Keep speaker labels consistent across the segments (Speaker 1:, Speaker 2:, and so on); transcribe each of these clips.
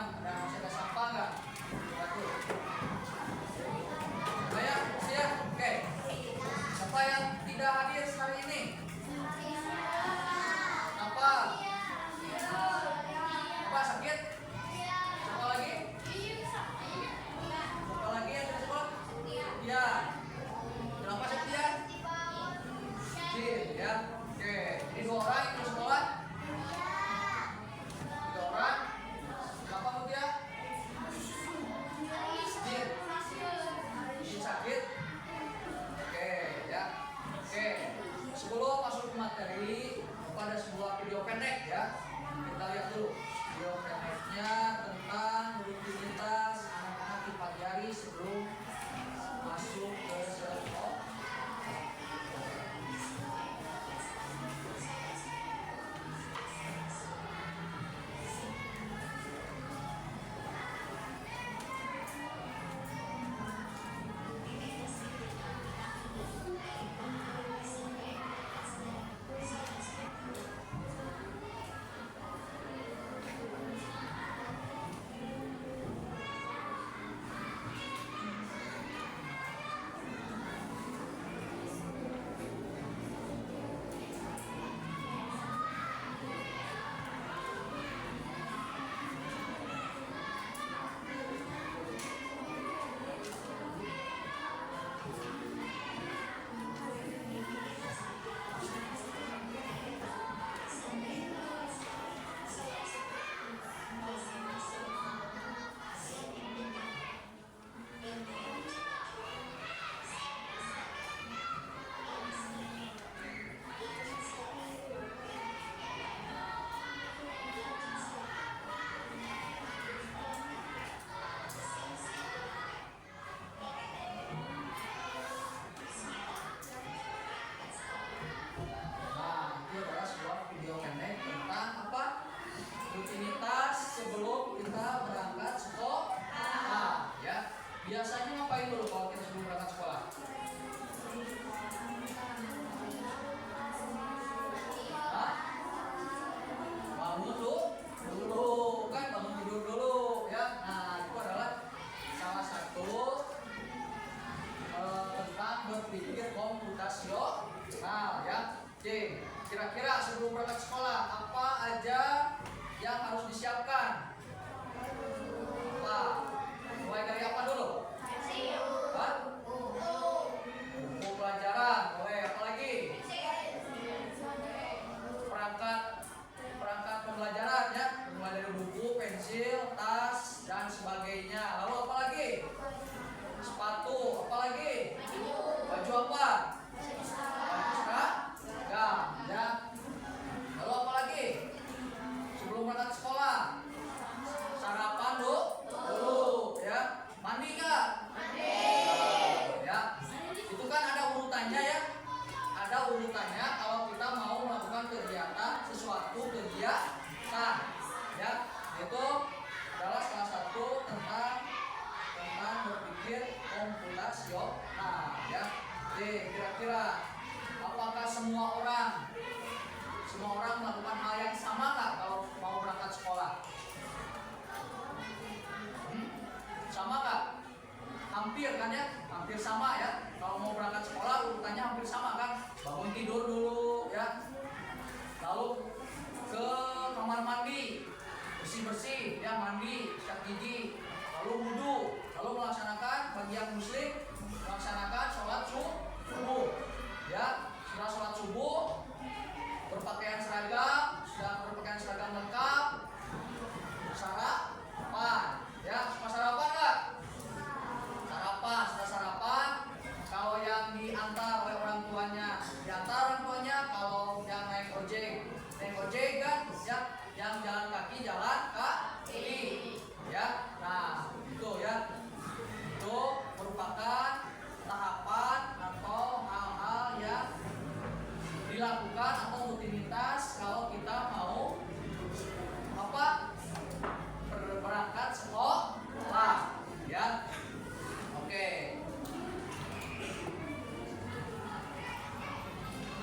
Speaker 1: ada masih ada sampah nggak? Satu. Banyak, siap. Oke. Siapa yang tidak hadir hari ini? Apa? Apa sakit? Siapa lagi? Siapa lagi yang tidak sekolah? Iya. Kenapa sakit ya? Ya. Oke. Ini 2 orang yang tidak sekolah. 3 orang. Kenapa dia? Sakit. Oke, ya. Oke. Sebelum masuk ke materi, pada sebuah video pendek ya. Kita lihat dulu video pendeknya tentang rutinitas anak-anak di pagi hari sebelum masuk ke sekolah. Rutinitas sebelum kita berangkat sekolah. Ya. Biasanya ngapain dulu kalau kita sebelum berangkat sekolah? Bangun dulu kan, bangun tidur dulu ya. Nah, itu adalah salah satu tentang berpikir komputasional ya. Oke, kira-kira sebelum berangkat sekolah apa aja yang harus disiapkan? Apa? Mulai dari apa dulu? Buku pelajaran. Boleh. Apa lagi? Perangkat pembelajaran ya. Mulai dari buku, pensil, tas dan sebagainya. Lalu apa lagi? Sepatu. Apa lagi? Baju apa? Seragam ya. Lalu apa lagi? Sebelum berangkat sekolah, sarapan dulu ya. Mandi nggak? Mandi. Ya. Itu kan ada urutannya ya. Ada urutannya kalau kita mau melakukan sesuatu kegiatan ya. Itu adalah salah satu tentang berpikir komputasional ya. Oke, kira-kira apakah semua orang melakukan hal yang sama nggak kalau mau berangkat sekolah? Sama nggak? Hampir kan ya? Hampir sama ya. Kalau mau berangkat sekolah urutannya hampir sama kan? Bangun tidur dulu ya. Lalu ke kamar mandi, bersih-bersih ya, mandi, sikat gigi, lalu wudhu, lalu melaksanakan bagi yang muslim melaksanakan sholat subuh ya. Setelah sholat subuh berpakaian seragam, sudah berpakaian seragam lengkap, sarapan ya. Semua sarapan nggak? Sarapan. Sudah sarapan, kalau yang diantar oleh orang tuanya diantar orang tuanya, kalau yang naik ojek kan ya, yang jalan kaki ya. Nah itu ya, itu merupakan tahapan atau hal-hal yang dilakukan atau rutinitas kalau kita mau berangkat sekolah ya. Oke.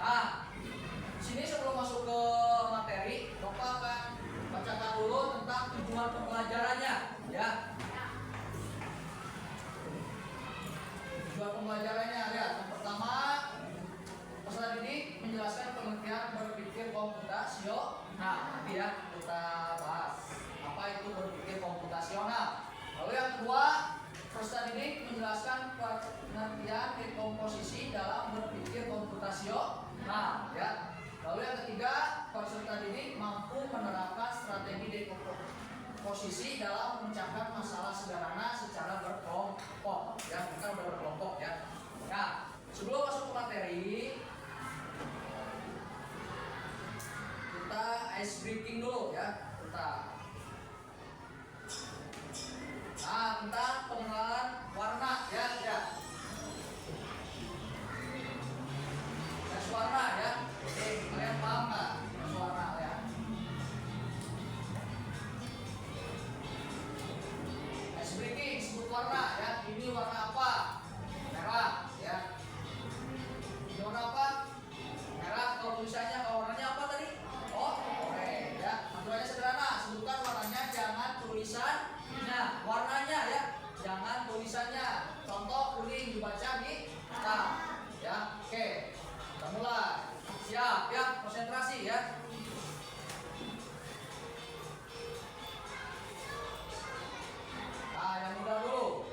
Speaker 1: Nah, sini sebelum masuk ke materi, Bapak akan bacakan dulu tentang tujuan pembelajarannya ya. Tujuan pembelajarannya lihat. Yang pertama, peserta didik menjelaskan pengertian berpikir komputasional. Nanti ya kita bahas apa itu berpikir komputasional. Lalu yang kedua, peserta didik menjelaskan pengertian dekomposisi dalam berpikir komputasional. Ya. Lalu yang ketiga, peserta didik mampu menerapkan strategi dekomposisi dalam memecahkan masalah sederhana secara berkelompok. Ya, kita udah berkelompok ya. Nah, sebelum masuk ke materi, kita ice breaking dulu ya. Tentang pengenalan warna ya. Tes warna ya. Oke, kalian paham nggak tes warna ya? Ice breaking sebut warna ya. Ini warna apa? Merah ya. Ini warna apa? Merah. Kalau tulisannya, warnanya apa tadi? Oh, orange ya. Aturannya sederhana. Sebutkan warnanya, jangan tulisannya. Warnanya ya, jangan tulisannya. Contoh kuning dibaca di hitam ya. Oke, kita mulai. Siap ya, konsentrasi ya. Nah, yang mudah dulu.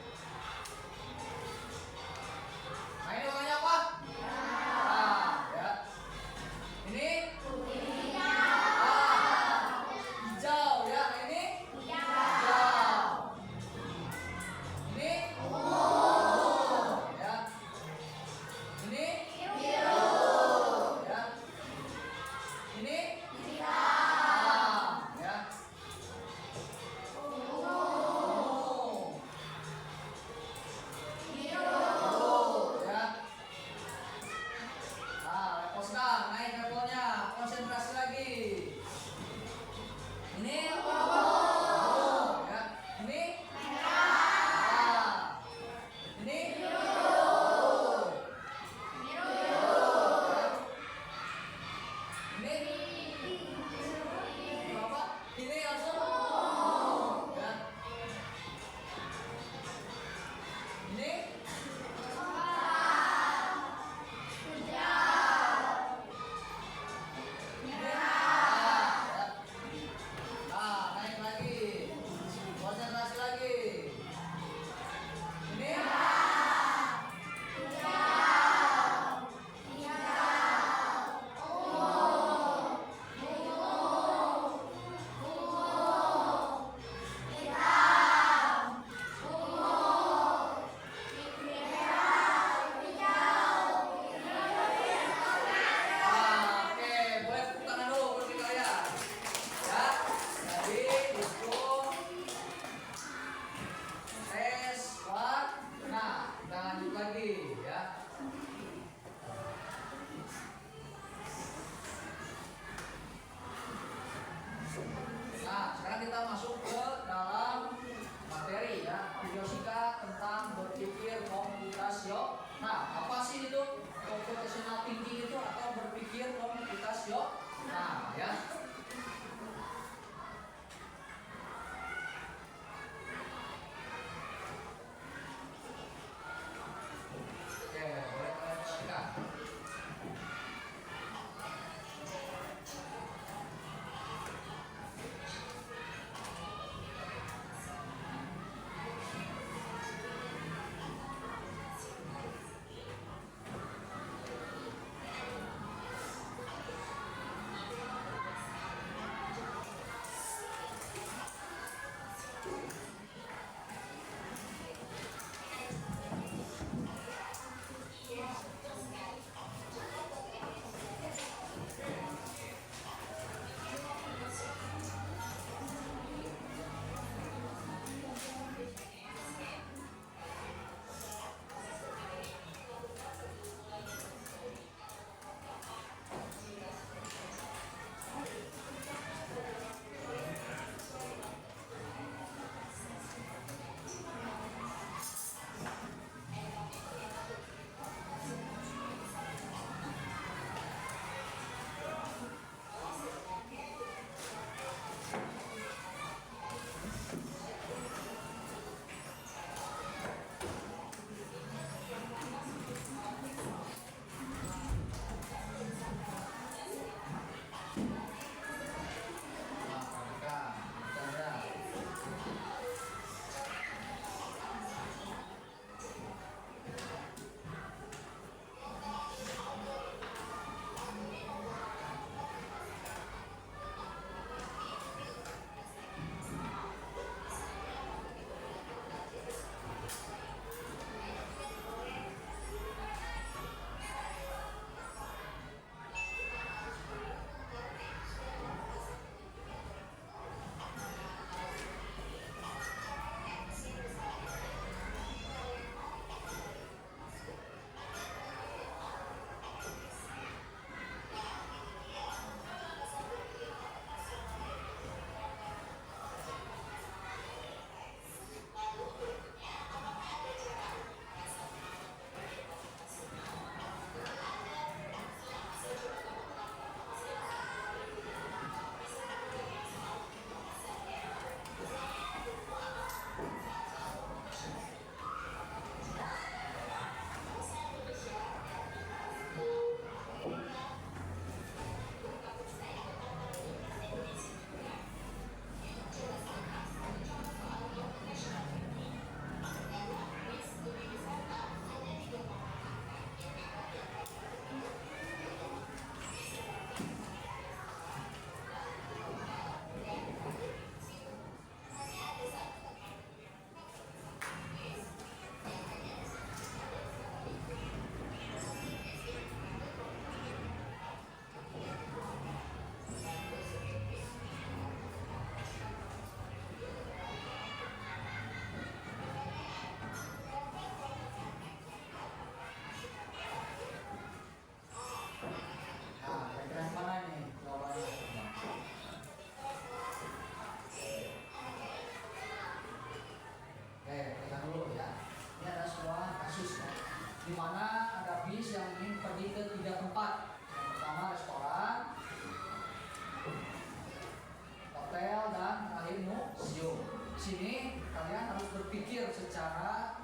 Speaker 1: di sini kalian harus berpikir secara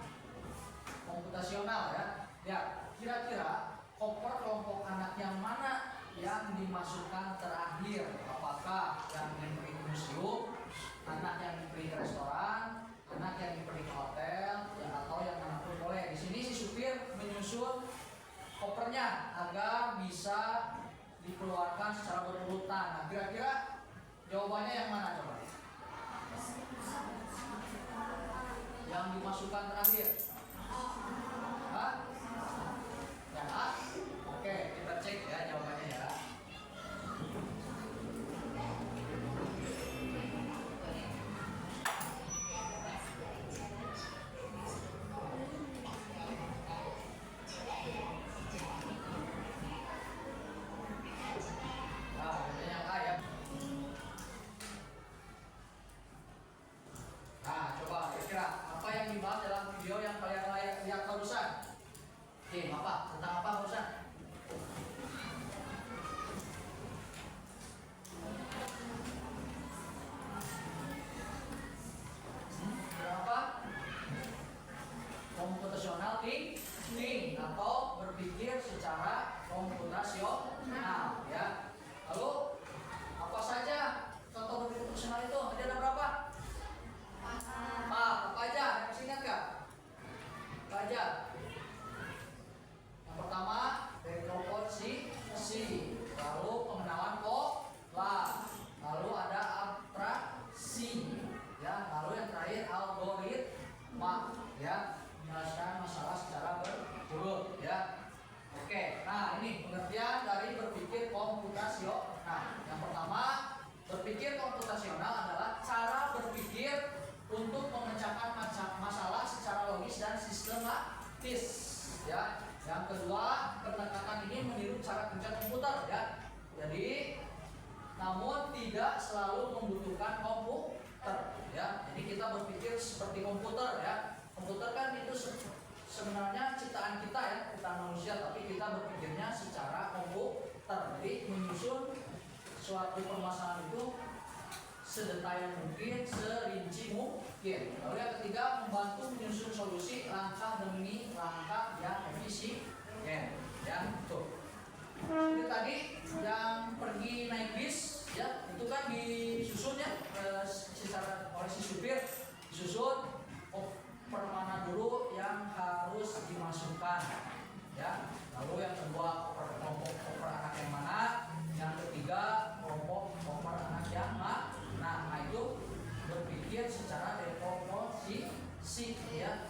Speaker 1: komputasional ya. Ya, kira-kira koper kelompok anak yang mana yang dimasukkan terakhir? Apakah yang pergi ke museum, anak yang pergi ke restoran, anak yang pergi ke hotel, ya, atau yang manapun boleh. Di sini si supir menyusun kopernya agar bisa dikeluarkan secara berurutan. Nah, kira-kira jawabannya yang mana coba? Yang dimasukkan terakhir? Hah? Yang A? Oke, kita cek ya jawabannya ya. Apa yang dibahas dalam video yang kalian lihat barusan? Oke, apa? Tentang apa barusan? Berapa? Komputasional thinking atau berpikir secara komputasional ya. Lalu apa saja contoh berpikir komputasional itu? Ada berapa? Apa aja? Yang masih ingat gak? Apa aja? Yang pertama, dekomposisi, lalu pengenalan pola, lalu ada abstraksi, ya, lalu yang terakhir algoritma, ya, menyelesaikan masalah secara berurut, ya. Oke, nah ini pengertian dari berpikir komputasional. Nah, yang pertama, berpikir komputasional adalah cara berpikir untuk memecahkan masalah secara logis dan sistematis, ya. Yang kedua, pendekatan ini meniru cara kerja komputer, ya. Jadi, namun tidak selalu membutuhkan komputer, ya. Jadi kita berpikir seperti komputer, ya. Komputer kan itu sebenarnya ciptaan kita, ya, ciptaan manusia, tapi kita berpikirnya secara komputer. Jadi menyusun suatu permasalahan itu sedetail mungkin, serinci mungkin. Lalu yang ketiga, membantu menyusun solusi langkah demi langkah yang efisien. Ya, tuh. Itu tadi yang pergi naik bis, ya, itu kan disusun ya, secara oleh si supir disusun mana dulu yang harus dimasukkan, ya. Lalu yang kedua kelompok koper anak yang mana, yang ketiga kelompok koper anak yang mana. Nah, itu berpikir secara dekomposisi, ya.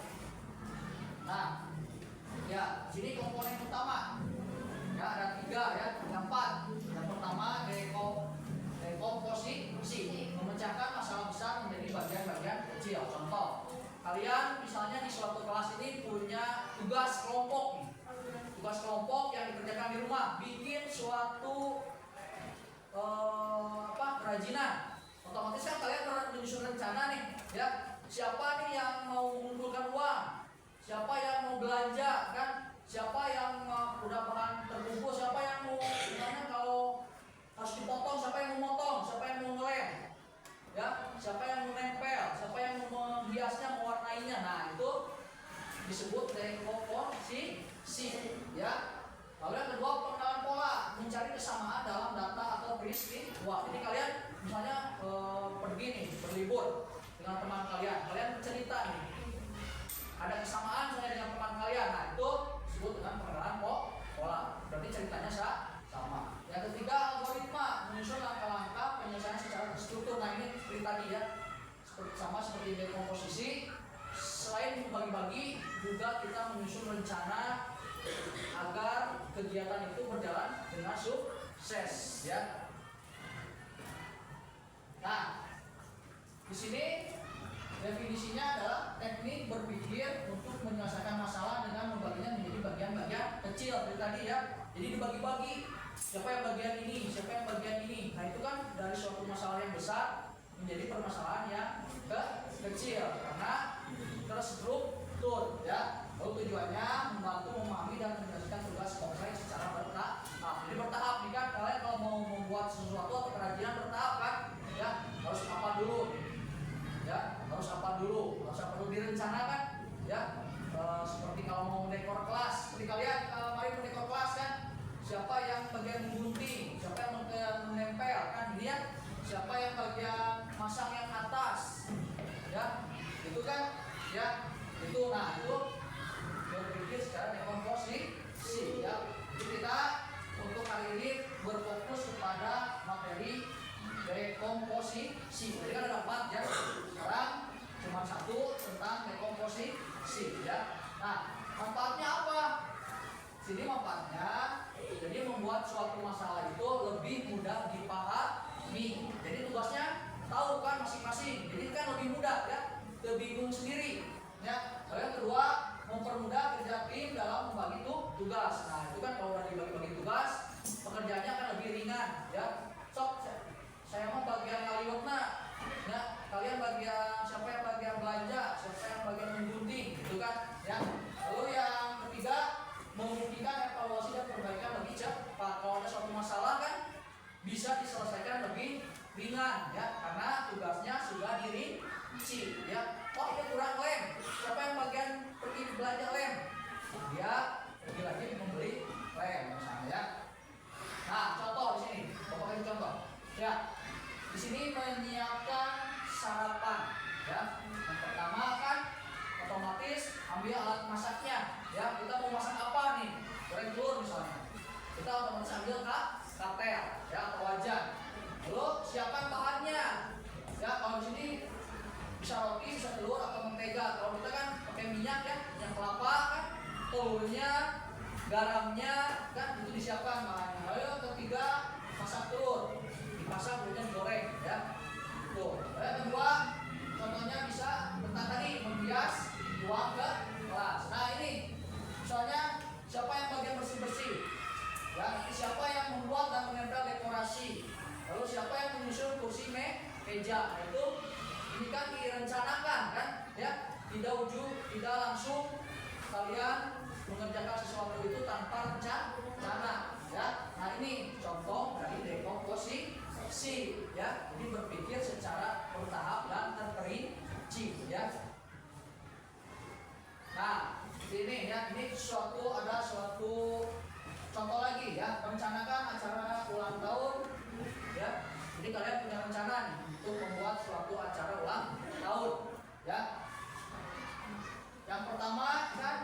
Speaker 1: Nah, ya, sini komponen utama, ya, ada 3, ya, ada 4. Yang pertama dekomposisi, memecahkan masalah besar menjadi bagian-bagian kecil. Contoh, kalian misalnya di suatu kelas ini punya tugas kelompok, tugas kelompok yang dikerjakan di rumah, bikin suatu kerajinan. Otomatis kan kalian menyusun rencana nih, ya. Siapa nih yang mau mengumpulkan uang? Siapa yang mau belanja, kan? Siapa yang udah bahan terkumpul? Siapa yang mau, misalnya kalau harus dipotong, siapa yang mau motong? Siapa yang mau ngelem? Ya, siapa yang mau nempel? Siapa yang mau menghiasnya, mewarnainya? Nah, itu disebut dekomposisi, ya. Lalu yang kedua, pengenalan pola, mencari kesamaan dalam data atau peristiwa. Jadi kalian misalnya pergi nih, berlibur dengan teman kalian, kalian bercerita nih, ada kesamaan misalnya dengan teman kalian. Nah, itu disebut dengan pengenalan pola. Berarti ceritanya sama. Yang ketiga, algoritma, menyusun langkah-langkah penyelesaian secara terstruktur. Nah, ini seperti tadi, ya, sama seperti dekomposisi. Selain membagi-bagi, juga kita menyusun rencana agar kegiatan itu berjalan dengan sukses, ya. Nah, di sini definisinya adalah teknik berpikir untuk menyelesaikan masalah dengan membaginya menjadi bagian-bagian kecil. Seperti tadi, ya. Jadi dibagi-bagi. Siapa yang bagian ini, siapa yang bagian ini. Nah, itu kan dari suatu masalah yang besar menjadi permasalahan yang kecil karena terstruktur, ya. Lalu tujuannya membantu memahami dan menyelesaikan tugas kompleks secara bertahap. Jadi bertahap nih kan, kalian kalau mau membuat sesuatu atau kerajinan bertahap kan, ya, harus apa dulu, ya, harus ya. Itu berpikir secara dekomposisi ya. Jadi kita untuk hari ini berfokus kepada materi dekomposisi. Jadi kan ada 4 ya. Sekarang cuma 1 tentang dekomposisi ya. Nah, manfaatnya apa? Sini manfaatnya jadi membuat suatu masalah itu lebih mudah dipahami. Jadi tugasnya tahu kan masing-masing. Jadi kan lebih mudah ya. Bingung sendiri ya. Lalu yang kedua, mempermudah kerja tim dalam membagi tugas. Nah, itu kan kalau udah dibagi-bagi tugas, pekerjaannya akan lebih ringan ya. Sok saya mau bagian ngaliwetna. Ya, kalian bagian siapa yang bagian belanja, siapa yang bagian menggunting, gitu kan ya. Lalu yang ketiga, memungkinkan evaluasi dan perbaikan lebih cepat. Kalau ada suatu masalah kan bisa diselesaikan lebih ringan ya, karena tugasnya sudah dirinci ya. Oh, ini kurang lem, siapa yang bagian pergi belanja lem? Dia pergi lagi membeli lem misalnya ya. Nah, contoh di sini, Bapak kasih contoh ya. Di sini menyiapkan sarapan ya. Yang pertama kan otomatis ambil alat masaknya ya. Kita mau masak apa nih? Goreng telur misalnya. Kita otomatis ambil katel ya atau wajan. Lalu siapkan bahannya. Ya, kalau di sini bisa roti, bisa telur atau mentega. Kalau kita kan pakai minyak ya, minyak kelapa kan, telurnya, garamnya kan itu disiapkan bahannya. Lalu yang ketiga, masak telur. Dimasak kemudian digoreng ya. Tuh. Lalu yang kedua, contohnya bisa tentang tadi membias uang ke kelas. Nah, ini misalnya siapa yang bagian bersih-bersih? Ya, nanti siapa yang membuat dan menempel dekorasi? Lalu siapa yang menyusun kursi meja? Nah, itu ini kan direncanakan kan ya, tidak langsung kalian mengerjakan sesuatu itu tanpa rencana ya. Nah, ini contoh dari dekomposisi ya. Jadi berpikir secara bertahap dan terperinci ya. Nah, ini ya, ini ada suatu contoh lagi ya, merencanakan acara ulang tahun ya. Jadi kalian punya rencana nih untuk membuat suatu acara ulang tahun ya. Yang pertama kan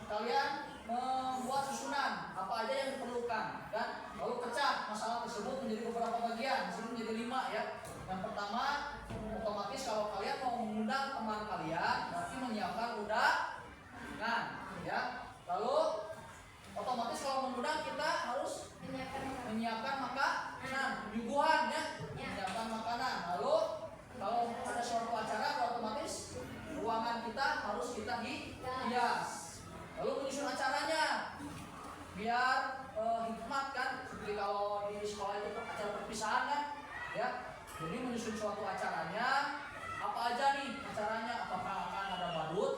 Speaker 1: kalian membuat susunan apa aja yang diperlukan kan, lalu pecah masalah tersebut menjadi beberapa bagian, sini menjadi 5 ya. Yang pertama, otomatis kalau kalian mau mengundang teman kalian berarti menyiapkan undangan ya. Lalu otomatis kalau mengundang kita harus menyiapkan makanan, nyuguhan ya, menyiapkan makanan. Lalu kalau ada suatu acara otomatis ruangan kita harus kita hias. Lalu menyusun acaranya biar hikmat kan, seperti kalau di sekolah itu acara perpisahan kan ya. Jadi menyusun suatu acaranya, apa aja nih acaranya, apakah akan ada badut,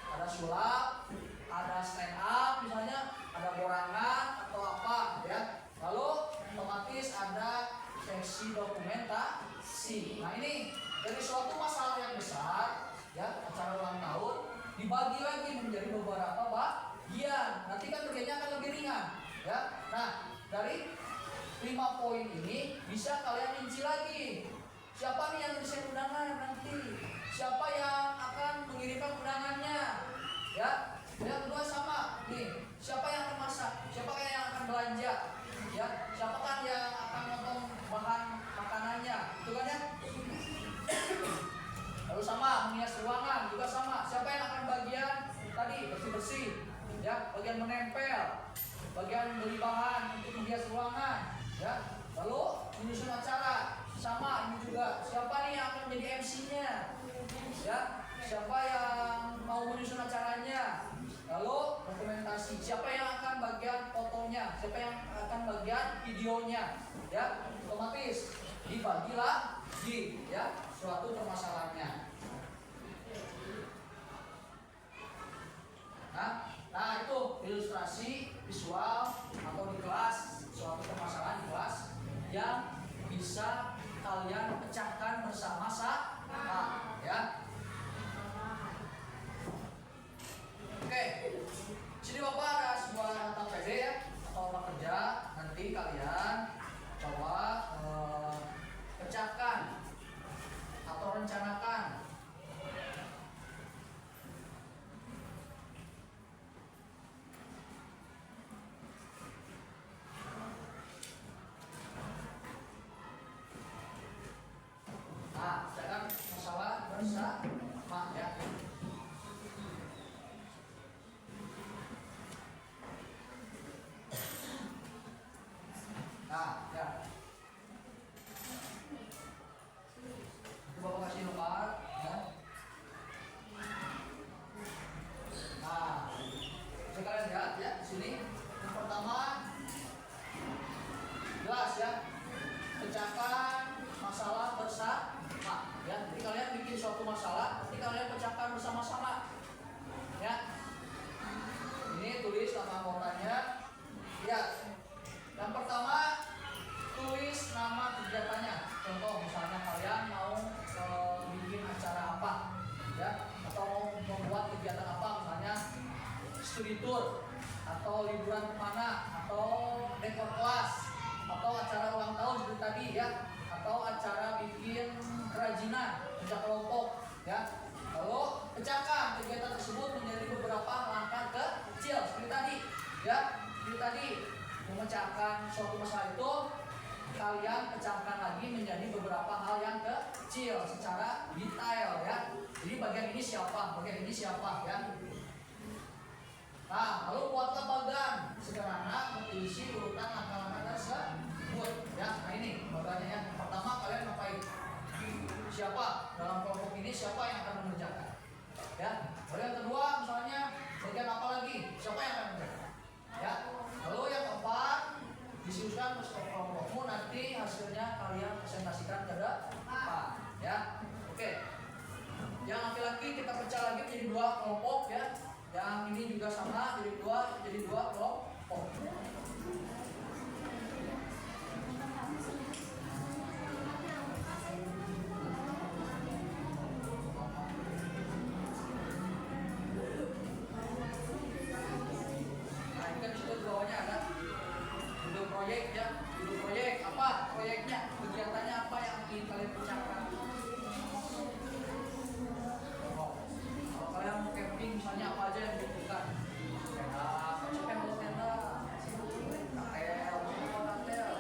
Speaker 1: ada sulap, ada stand up misalnya, ada borangan atau apa ya. Lalu otomatis ada sesi dokumentasi. Nah, ini dari suatu masalah yang besar ya, acara ulang tahun dibagi lagi menjadi beberapa bagian. Nanti kan kerjanya akan lebih ringan ya. Nah, dari 5 poin ini bisa kalian rinci lagi. Siapa nih yang desain undangan nanti? Siapa yang akan mengirimkan undangannya? Ya. Yang kedua sama nih, siapa yang akan masak? Siapa yang akan belanja? Ya, siapa kan yang akan motong bahan makanannya? Itu kan ya. Lalu sama menghias ruangan juga sama. Siapa yang akan bagian tadi bersih-bersih? Ya, bagian menempel, bagian beli bahan untuk menghias ruangan. Ya, lalu menyusun acara sama ini juga. Siapa nih yang akan menjadi MC-nya? Ya, siapa yang mau menyusun acaranya? Lalu dokumentasi, siapa yang akan bagian fotonya, siapa yang akan bagian videonya, ya otomatis dibagilah ya suatu permasalahannya. Nah itu ilustrasi visual atau di kelas suatu permasalahan di kelas yang bisa kalian pecahkan bersama-sama ya. Oke, sini Bapak ada sebuah daftar PD ya atau rumah kerja. Nanti kalian coba pecahkan atau rencanakan Nah, ya. Itu Bapak kasih nomor, ya. Nah, bisa kalian lihat ya di sini. Yang pertama, jelas ya, pecahkan masalah bersama. Ya, jadi kalian bikin suatu masalah, nanti kalian pecahkan bersama-sama. Ya, ini tulis nama anggotanya. Ya, yang pertama tulis nama kegiatannya. Contoh misalnya kalian mau bikin acara apa, ya, atau mau membuat kegiatan apa, misalnya studi tour, atau liburan kemana, atau dekor kelas, atau acara ulang tahun seperti tadi ya, atau acara bikin kerajinan, kerja kelompok, ya. Lalu pecahkan kegiatan tersebut menjadi beberapa langkah kecil seperti tadi, ya. Seperti tadi memecahkan suatu masalah itu kalian pecahkan lagi menjadi beberapa hal yang kecil secara detail ya. Jadi bagian ini siapa, bagian ini siapa ya. Nah, lalu buatlah bagan sederhana berisi urutan langkah-langkah tersebut ya. Nah ini bagannya ya. Pertama kalian ngapain? Siapa dalam kelompok ini siapa yang akan mengerjakan? Ya. Lalu yang kedua misalnya bagian apa lagi? Siapa yang akan mengerjakan? Ya. Lalu yang keempat disusun ke kelompokmu, nanti hasilnya kalian presentasikan ke depan ya. Oke. Yang laki-laki kita pecah lagi menjadi dua kelompok ya. Yang ini juga sama jadi dua kelompok. Nah, ini kan disitu di bawahnya ada judul proyek ya. Judul proyek apa? Proyeknya, kegiatannya apa yang ingin kalian pecahkan? Kalau kalian mau camping misalnya apa aja yang dibutuhkan? Tenda, konsepnya mau tenda, katel,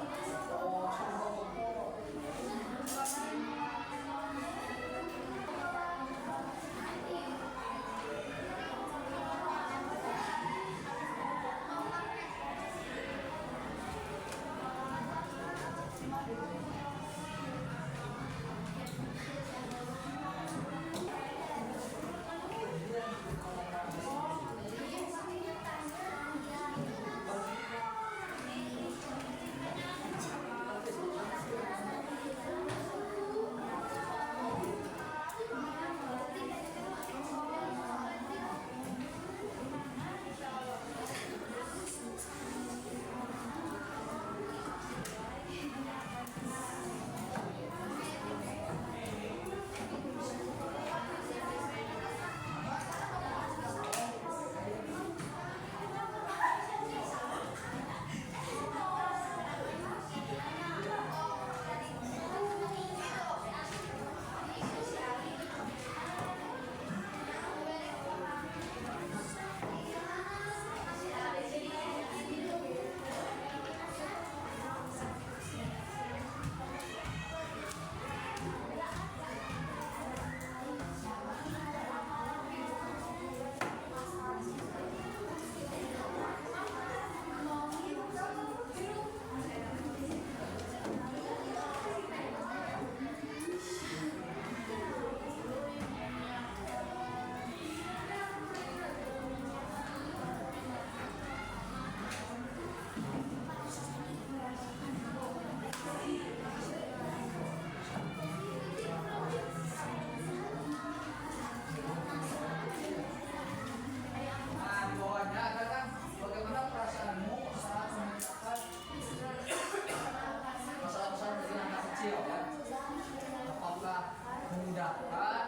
Speaker 1: memudahkan,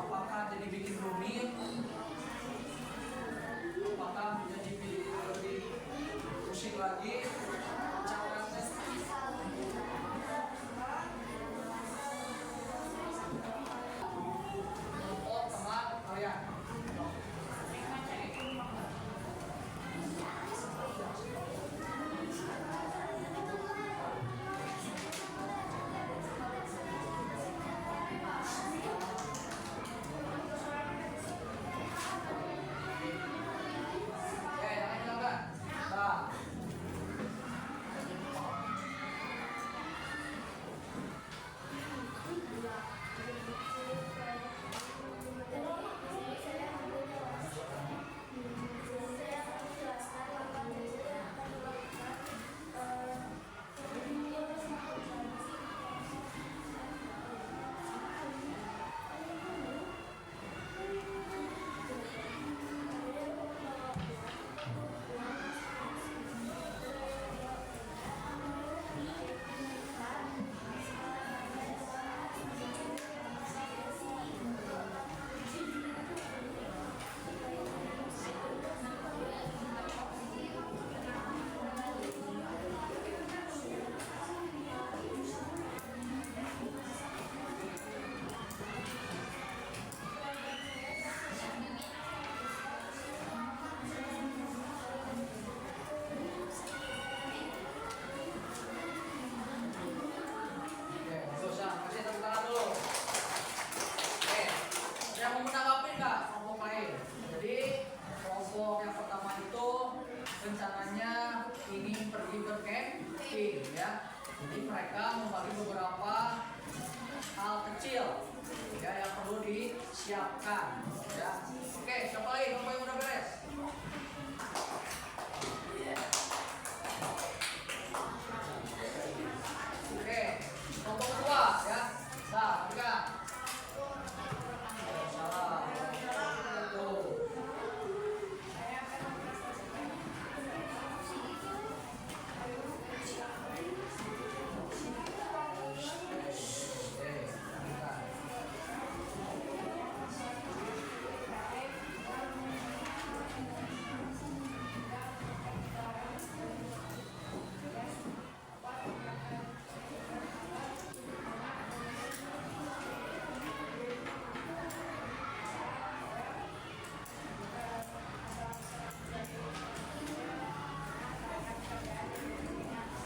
Speaker 1: apakah jadi bikin rumit, apakah jadi lebih pusing lagi caranya. Untuk teman kalian. disiapkan ya. Oke, siapa lagi kelompok yang udah beres? Oke, kelompok kedua ya. Nah, pegang. Salah. Tuh.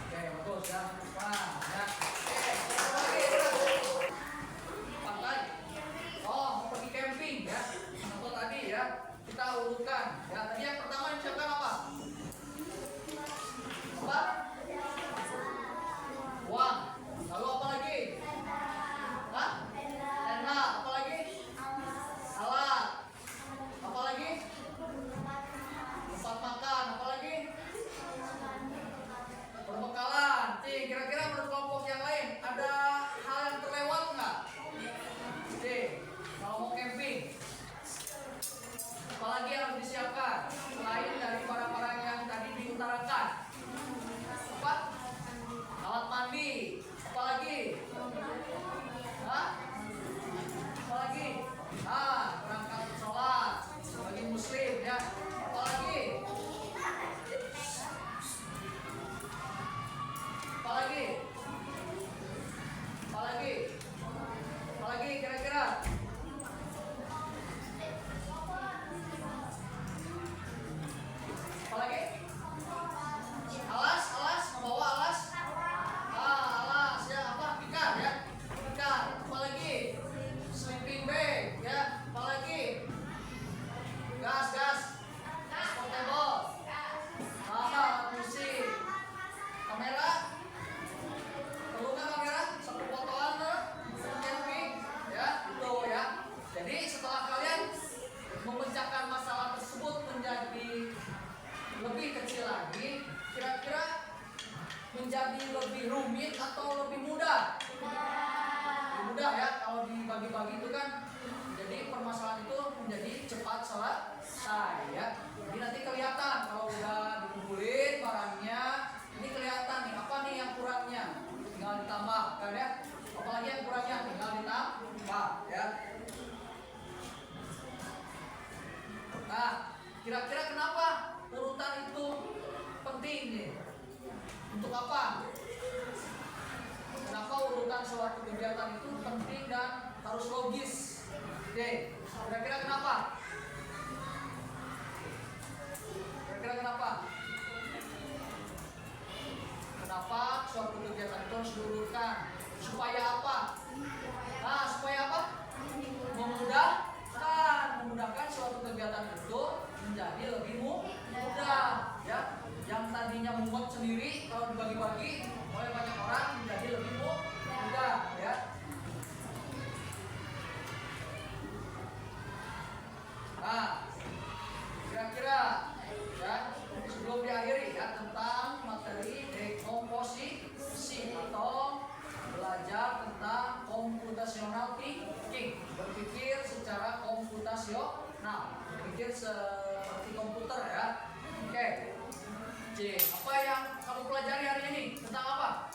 Speaker 1: Oke, bagus ya. Wah, ya. Oke, satu lagi. Pantai. Oh, mau pergi camping ya. Contoh tadi ya. Kita urutkan. Ya, tadi yang pertama yang disiapkan apa? Apa? Uang. Lalu apa lagi? Hah? Tenda. Apa lagi? Alat. Apa lagi? Tempat makan. Apa lagi? Perbekalan. Nih, kira-kira menurut kelompok yang lain ada hal yang terlewat nggak? Nih, kalau mau camping, apalagi yang harus disiapkan selain dari barang-barang yang tadi diutarakan? Apa? Alat mandi. Apalagi? Hah? Apalagi? Ah, berangkat sholat bagi muslim ya. Apalagi? Apalagi? Apalagi? Apalagi kira-kira? Apalagi? Alas, alas, membawa alas. Ah, alas ya, apa? Ikan ya. Ikan. Apalagi? Sleeping bag ya. Apalagi? Gas, gas. Gas portable. Ah, musik. Kamera. Perlu nggak kamera? Satu fotoan tuh. Camping ya, itu ya. Jadi setelah kalian memecahkan masalah tersebut menjadi lebih kecil lagi, kira-kira menjadi lebih rumit atau lebih mudah? Lebih mudah ya, kalau dibagi-bagi itu kan jadi permasalahan itu menjadi cepat selesai ya. Jadi nanti kelihatan kalau udah dikumpulin barangnya, ini kelihatan nih apa nih yang kurangnya, tinggal ditambah kan ya. Apalagi yang kurangnya tinggal ditambah ya. Nah, kira-kira kenapa urutan itu penting nih? Untuk apa? Kenapa urutan suatu kegiatan itu penting dan harus logis? Oke, kira-kira kenapa? Kira-kira kenapa? Kenapa suatu kegiatan itu harus diurutkan? Supaya apa? Nah, supaya apa? Memudahkan suatu kegiatan itu menjadi lebih mudah ya. Yang tadinya mumet sendiri kalau dibagi-bagi oleh banyak orang menjadi lebih mudah ya. Nah, kira-kira ya sebelum diakhiri ya tentang materi dekomposisi atau belajar tentang computational thinking, berpikir secara komputasional, berpikir seperti komputer ya. Oke. C, apa yang kamu pelajari hari ini tentang apa?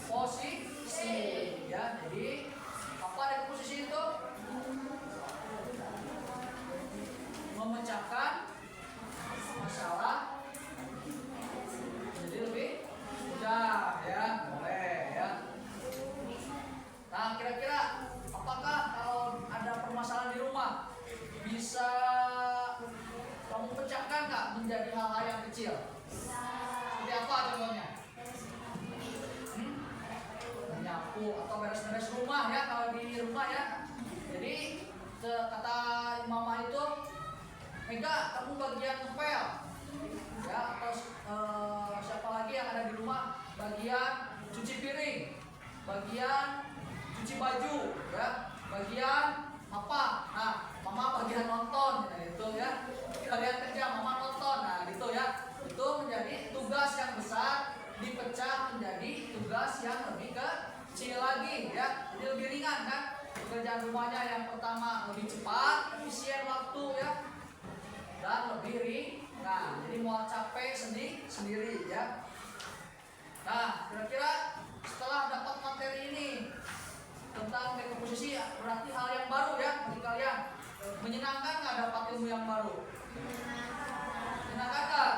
Speaker 1: Dekomposisi ya. Jadi apa dekomposisi itu? Memecahkan masalah jadi lebih mudah ya, boleh ya. Nah, kira-kira apakah kalau ada permasalahan di rumah bisa kamu pecahkan nggak menjadi hal-hal yang kecil? Seperti apa contohnya? Menyapu atau beres-beres rumah ya, kalau di rumah ya. Jadi kata mama itu, Mega, kamu bagian ngepel ya, atau siapa lagi yang ada di rumah bagian cuci piring, bagian cuci baju, ya, bagian apa? Nah, mama bagian nonton, nah itu ya. Kalian kerja, mama nonton, nah gitu ya. Itu menjadi tugas yang besar dipecah menjadi tugas yang lebih kecil lagi, ya. Jadi lebih ringan kan? Pekerjaan rumahnya yang pertama lebih cepat, efisien waktu, ya, dan lebih ringan. Jadi mau capek sendiri, ya. Nah, kira-kira setelah dapat materi ini tentang dekomposisi, berarti hal yang baru ya bagi kalian. Menyenangkan nggak dapat ilmu yang baru? Menyenangkan nggak?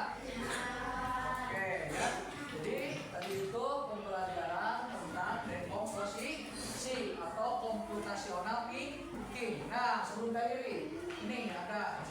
Speaker 1: Oke, ya. Jadi tadi itu pembelajaran tentang dekomposisi atau computational thinking. Nah, sebelum dari ini ada